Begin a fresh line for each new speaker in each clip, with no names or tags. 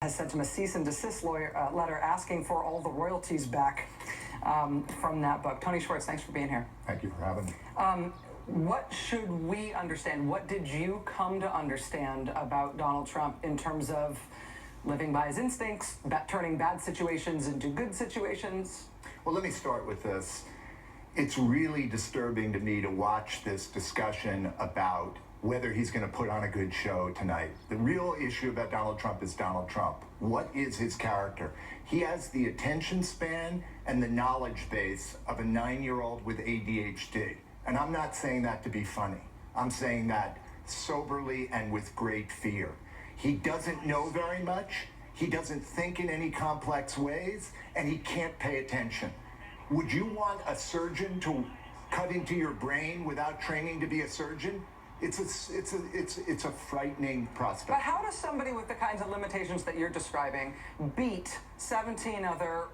has sent him a cease and desist letter asking for all the royalties back from that book. Tony Schwartz, thanks for being here.
Thank you for having me.
What should we understand? What did you come to understand about Donald Trump in terms of living by his instincts, turning bad situations into good situations?
Well, let me start with this. It's really disturbing to me to watch this discussion about whether he's going to put on a good show tonight. The real issue about Donald Trump is Donald Trump. What is his character? He has the attention span and the knowledge base of a 9-year-old with ADHD. And I'm not saying that to be funny. I'm saying that soberly and with great fear. He doesn't know very much. He doesn't think in any complex ways, and he can't pay attention. Would you want a surgeon to cut into your brain without training to be a surgeon? It's a frightening prospect.
But how does somebody with the kinds of limitations that you're describing beat 17 other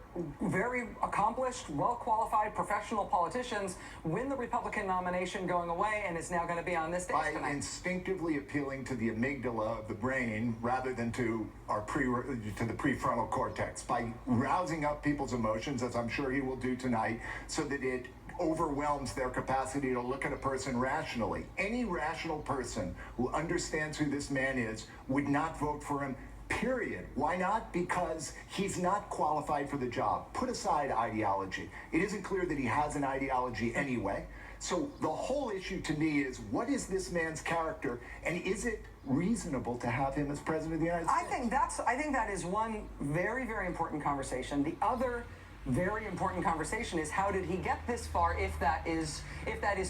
very accomplished, well-qualified professional politicians, win the Republican nomination going away, and is now going to be on this stage tonight?
By instinctively appealing to the amygdala of the brain rather than to the prefrontal cortex, by rousing up people's emotions, as I'm sure he will do tonight, so that it overwhelms their capacity to look at a person rationally. Any rational person who understands who this man is would not vote for him, period. Why not? Because he's not qualified for the job. Put aside ideology. It isn't clear that he has an ideology anyway. So the whole issue to me is, what is this man's character, and is it reasonable to have him as president of the United States?
I think that is one very, very important conversation. The other very important conversation is, how did he get this far, if that is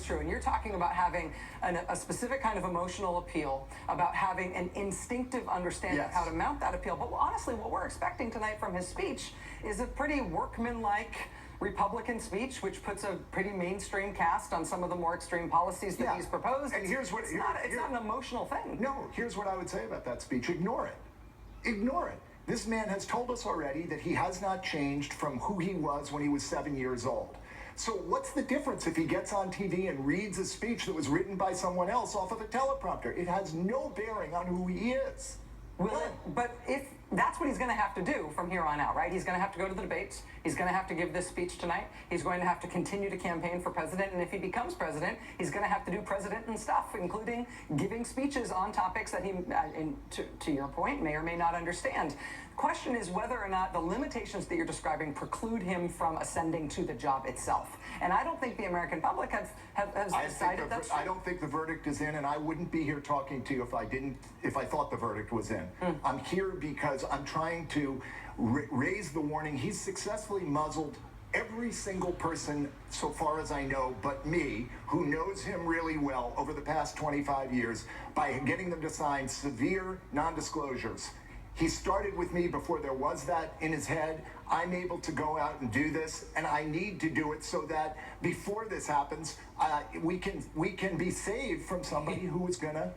true? And you're talking about having a specific kind of emotional appeal, about having an instinctive understanding of how to mount that appeal. But honestly, what we're expecting tonight from his speech is a pretty workmanlike Republican speech, which puts a pretty mainstream cast on some of the more extreme policies that he's proposed.
And
it's not an emotional thing.
No, here's what I would say about that speech. Ignore it. Ignore it. This man has told us already that he has not changed from who he was when he was 7 years old. So what's the difference if he gets on TV and reads a speech that was written by someone else off of a teleprompter? It has no bearing on who he is.
But if that's what he's going to have to do from here on out, right? He's going to have to go to the debates. He's going to have to give this speech tonight. He's going to have to continue to campaign for president. And if he becomes president, he's going to have to do president and stuff, including giving speeches on topics that he, to your point, may or may not understand. The question is whether or not the limitations that you're describing preclude him from ascending to the job itself. And I don't think the American public has decided that's true.
I don't think the verdict is in, and I wouldn't be here talking to you if I thought the verdict was in. I'm here because I'm trying to raise the warning. He's successfully muzzled every single person, so far as I know, but me, who knows him really well over the past 25 years, by getting them to sign severe non-disclosures. He started with me before there was that in his head. I'm able to go out and do this, and I need to do it so that before this happens, we can be saved from somebody who is going to...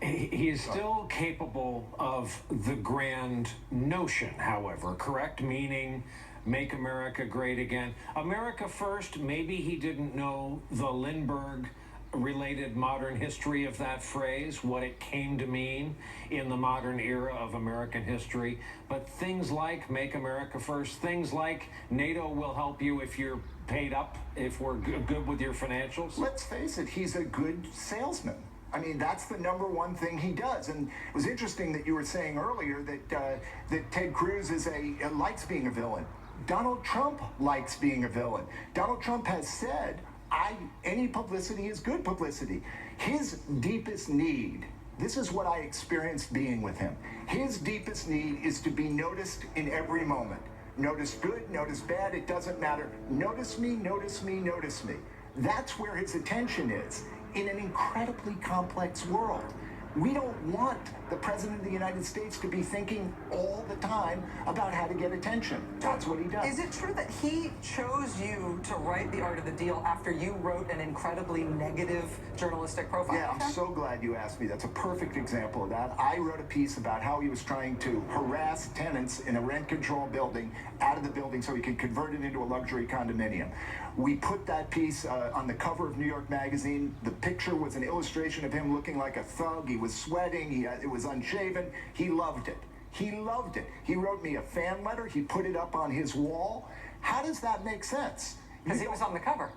He is still capable of the grand notion, however, correct? Meaning, make America great again. America first, maybe he didn't know the Lindbergh-related modern history of that phrase, what it came to mean in the modern era of American history. But things like make America first, things like NATO will help you if you're paid up, if we're good with your financials.
Let's face it, he's a good salesman. I mean, that's the number one thing he does. And it was interesting that you were saying earlier that Ted Cruz likes being a villain. Donald Trump likes being a villain. Donald Trump has said, any publicity is good publicity. His deepest need, this is what I experienced being with him. His deepest need is to be noticed in every moment. Notice good, notice bad, it doesn't matter. Notice me, notice me, notice me. That's where his attention is. In an incredibly complex world. We don't want the President of the United States to be thinking all the time about how to get attention. That's what he does.
Is it true that he chose you to write The Art of the Deal after you wrote an incredibly negative journalistic profile?
Yeah, I'm so glad you asked me. That's a perfect example of that. I wrote a piece about how he was trying to harass tenants in a rent-control building out of the building so he could convert it into a luxury condominium. We put that piece on the cover of New York Magazine. The picture was an illustration of him looking like a thug. He was sweating. It was unshaven. He loved it. He loved it. He wrote me a fan letter. He put it up on his wall. How does that make sense?
Because he was on the cover.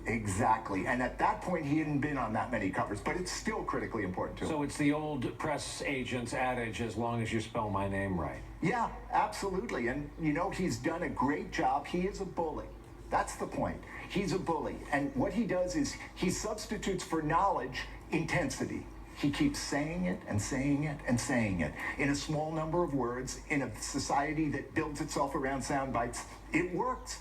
Exactly. And at that point, he hadn't been on that many covers, but it's still critically important to him.
So it's the old press agent's adage, as long as you spell my name right.
Yeah, absolutely. And, you know, he's done a great job. He is a bully. That's the point. He's a bully. And what he does is he substitutes for knowledge intensity. He keeps saying it and saying it and saying it in a small number of words in a society that builds itself around sound bites. It works.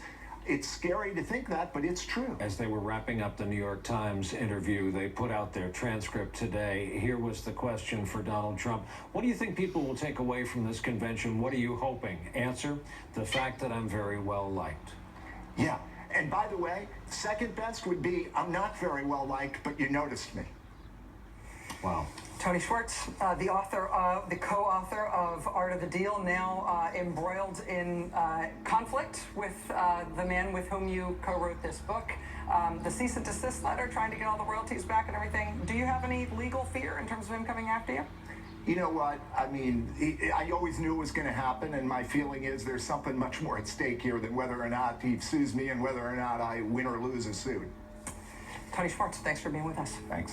It's scary to think that, but it's true.
As they were wrapping up the New York Times interview, they put out their transcript today. Here was the question for Donald Trump. What do you think people will take away from this convention? What are you hoping? Answer, the fact that I'm very well liked.
Yeah. And by the way, second best would be I'm not very well liked, but you noticed me.
Wow.
Tony Schwartz, the co-author of Art of the Deal, now embroiled in conflict with the man with whom you co-wrote this book. The cease and desist letter, trying to get all the royalties back and everything. Do you have any legal fear in terms of him coming after you?
You know what? I mean, I always knew it was going to happen, and my feeling is there's something much more at stake here than whether or not he sues me and whether or not I win or lose a suit.
Tony Schwartz, thanks for being with us.
Thanks.